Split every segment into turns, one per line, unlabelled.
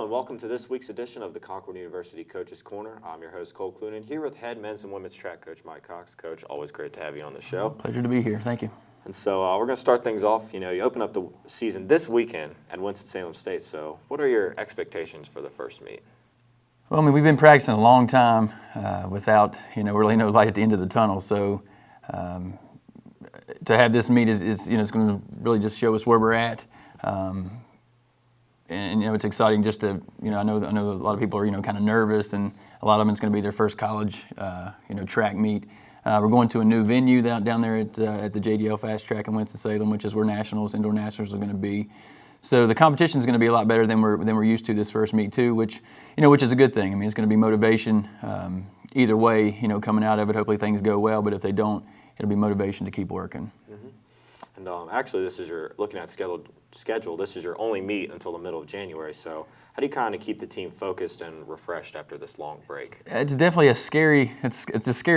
Hello and welcome to this week's edition of the Concord University Coaches Corner. I'm your host, Cloonan, here with head men's and women's track coach Mike Cox. Coach, always great to have you on the show.
Pleasure to be here. Thank you.
And so we're going to start things off. You open up the season this weekend at Winston-Salem State. So what are your expectations for the first meet?
Well, I mean, we've been practicing a long time without, really no light at the end of the tunnel. So to have this meet is it's going to really just show us where we're at. And it's exciting just to, I know a lot of people are, kind of nervous, and a lot of them it's going to be their first college, track meet. We're going to a new venue down there at the JDL Fast Track in Winston-Salem, which is where indoor nationals are going to be. So the competition is going to be a lot better than we're used to this first meet too, which is a good thing. I mean, it's going to be motivation either way, coming out of it. Hopefully things go well, but if they don't, it'll be motivation to keep working.
Mm-hmm. And actually, looking at the schedule, this is your only meet until the middle of January. So how do you kind of keep the team focused and refreshed after this long break?
It's definitely a scary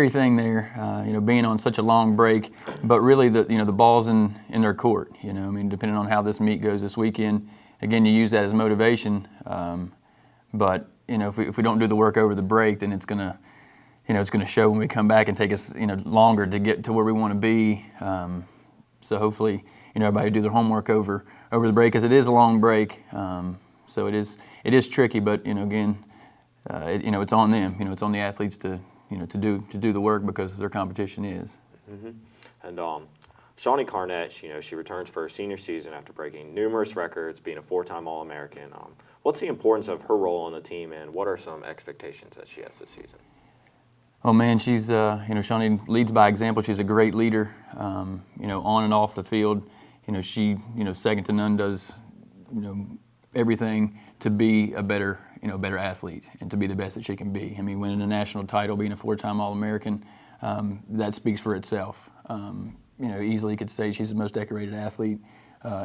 thing there, being on such a long break. But really, the ball's in their court. Depending on how this meet goes this weekend, again, you use that as motivation. But if we don't do the work over the break, then it's gonna show when we come back and take us longer to get to where we want to be. So hopefully, everybody do their homework over the break, because it is a long break. So it is tricky, but again, it's on them. It's on the athletes to do the work, because their competition is.
Mm-hmm. And Shawnee Karnish, she returns for her senior season after breaking numerous records, being a 4-time All-American. What's the importance of her role on the team, and what are some expectations that she has this season?
Oh man, she's Shawnee leads by example. She's a great leader, on and off the field. She second to none, does everything to be a better athlete and to be the best that she can be. I mean, winning a national title, being a 4-time All-American, that speaks for itself. Easily could say she's the most decorated athlete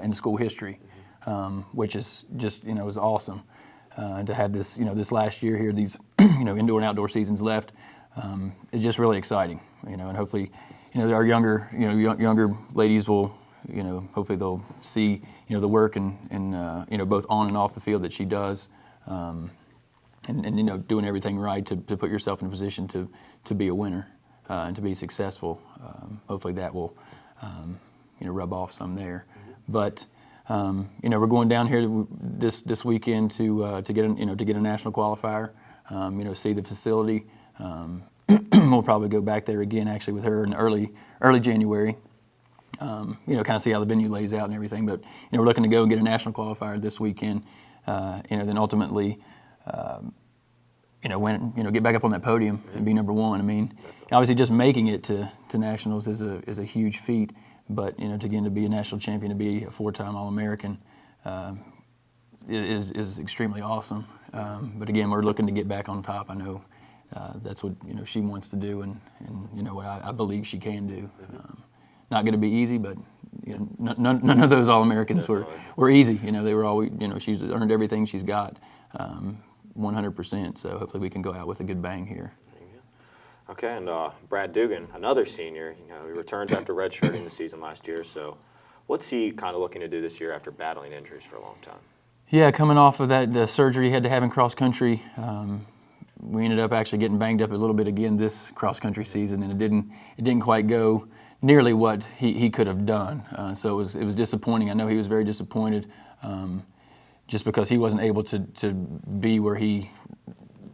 in school history, which is just is awesome. And to have this last year here, these indoor and outdoor seasons left. It's just really exciting, and hopefully, our younger ladies will, hopefully they'll see, the work and both on and off the field that she does, and doing everything right to put yourself in a position to be a winner and to be successful. Hopefully that will, rub off some there. But we're going down here this weekend to get a national qualifier. See the facility. We'll probably go back there again, actually, with her in early January. Kind of see how the venue lays out and everything. But we're looking to go and get a national qualifier this weekend. Then ultimately, get back up on that podium and be number one. I mean, obviously, just making it to nationals is a huge feat. But to be a national champion, to be a 4-time All-American, is extremely awesome. But again, we're looking to get back on top. I know that's what she wants to do, and what I believe she can do. Not going to be easy, but none of those All-Americans were easy. They were always she's earned everything she's got, 100%. So hopefully we can go out with a good bang here.
Okay, and Brad Dugan, another senior, he returns after redshirting the season last year. So what's he kind of looking to do this year after battling injuries for a long time? Yeah,
coming off of the surgery he had to have in cross country, we ended up actually getting banged up a little bit again this cross country season, and it didn't quite go nearly what he could have done. So it was disappointing. I know he was very disappointed, just because he wasn't able to be where he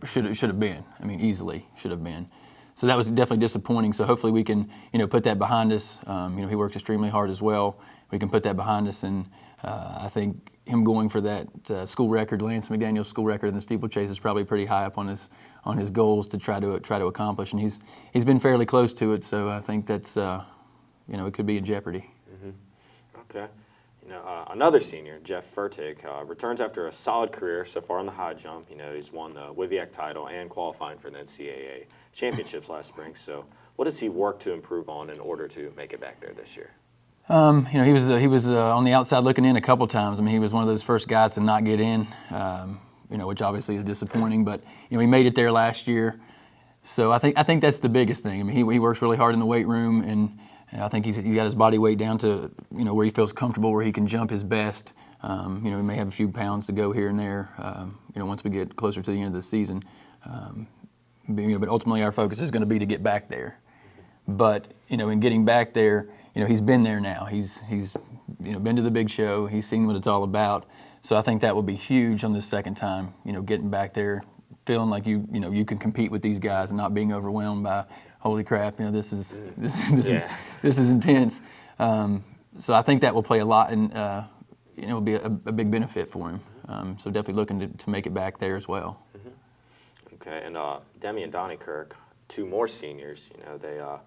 should have been. I mean, easily should have been. So that was definitely disappointing. So hopefully we can put that behind us. He works extremely hard as well. We can put that behind us, and I think him going for that school record, Lance McDaniel's school record in the steeplechase, is probably pretty high up on his goals to try to accomplish, and he's been fairly close to it. So I think that's it could be in jeopardy.
Mm-hmm. Okay. Another senior, Jeff Fertig, returns after a solid career so far in the high jump. He's won the WIVIAC title and qualifying for the NCAA championships last spring. So what does he work to improve on in order to make it back there this year?
He was on the outside looking in a couple times. I mean, he was one of those first guys to not get in, which obviously is disappointing. But he made it there last year. So I think that's the biggest thing. I mean, he works really hard in the weight room, and I think he got his body weight down to where he feels comfortable, where he can jump his best. You know, we may have a few pounds to go here and there, you know, once we get closer to the end of the season. But ultimately our focus is going to be to get back there. But, you know, in getting back there, you know, he's been there now. He's you know, been to the big show. He's seen what it's all about. So I think that will be huge on this second time, you know, getting back there, feeling like you know, you can compete with these guys and not being overwhelmed by, holy crap, you know, this is intense. So I think that will play a lot, and you know, will be a big benefit for him. So definitely looking to make it back there as well.
Okay, and Demi and Donnie Kirk, two more seniors. You know,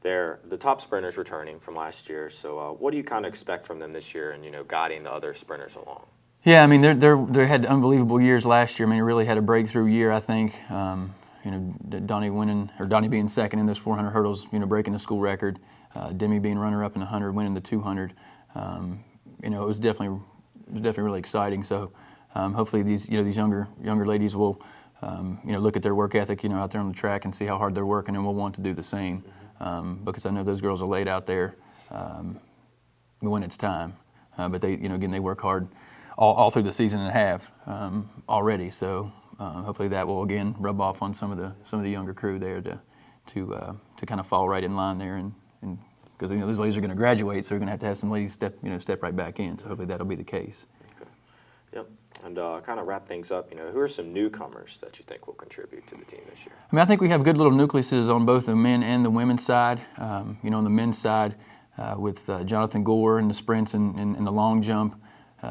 they're the top sprinters returning from last year. So what do you kind of expect from them this year, and you know, guiding the other sprinters along?
Yeah, I mean, they had unbelievable years last year. I mean, they really had a breakthrough year, I think. You know, Donnie being second in those 400 hurdles, you know, breaking the school record. Demi being runner-up in the 100, winning the 200. You know, it was definitely really exciting. So hopefully these younger ladies will you know, look at their work ethic, you know, out there on the track and see how hard they're working, and we'll want to do the same, because I know those girls are laid out there when it's time. But they, you know, again, they work hard all through the season and a half already. So hopefully that will again rub off on some of the younger crew there to kind of fall right in line there, and because you know those ladies are going to graduate, so we're going to have some ladies step right back in. So hopefully that'll be the case.
Okay. Yep. And kind of wrap things up, you know, who are some newcomers that you think will contribute to the team this year?
I mean, I think we have good little nucleuses on both the men and the women's side. You know, on the men's side, with Jonathan Gore in the sprints and the long jump,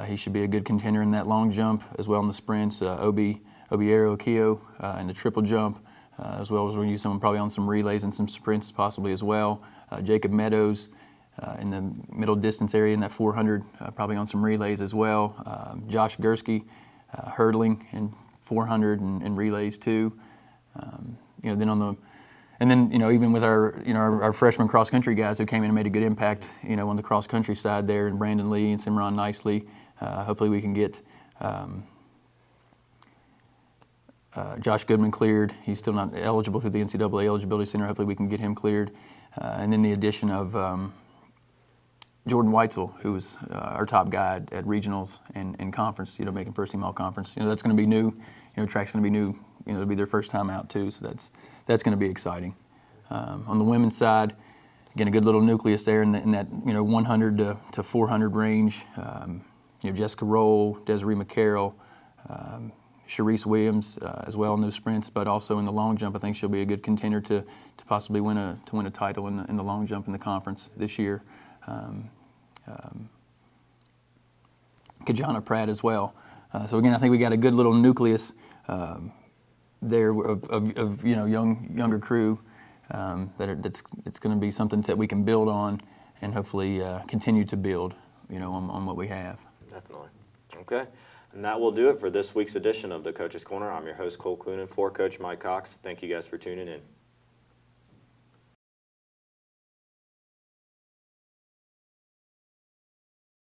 he should be a good contender in that long jump, as well in the sprints. Obiero Akio in the triple jump, as well as we'll use someone probably on some relays and some sprints possibly as well. Jacob Meadows in the middle distance area in that 400, probably on some relays as well. Josh Gursky hurdling in 400 and relays too. You know, then you know, even with our freshman cross country guys who came in and made a good impact, you know, on the cross country side there, and Brandon Lee and Simran Nicely. Hopefully we can get Josh Goodman cleared. He's still not eligible through the NCAA Eligibility Center. Hopefully we can get him cleared. And then the addition of Jordan Weitzel, who was our top guy at regionals and conference, you know, making first team all conference. You know, that's going to be new. You know, track's going to be new. You know, it'll be their first time out too, so that's going to be exciting. On the women's side, again, a good little nucleus there in that you know 100 to 400 range. You know, Jessica Roll, Desiree McCarroll, Sharice Williams as well in those sprints, but also in the long jump, I think she'll be a good contender to possibly win a title in the long jump in the conference this year. Kajana Pratt as well. So again, I think we got a good little nucleus there of you know younger crew it's going to be something that we can build on and hopefully continue to build, you know, on what we have.
Definitely. Okay. And that will do it for this week's edition of the Coach's Corner. I'm your host, Cole Cloonan, for Coach Mike Cox. Thank you guys for tuning in.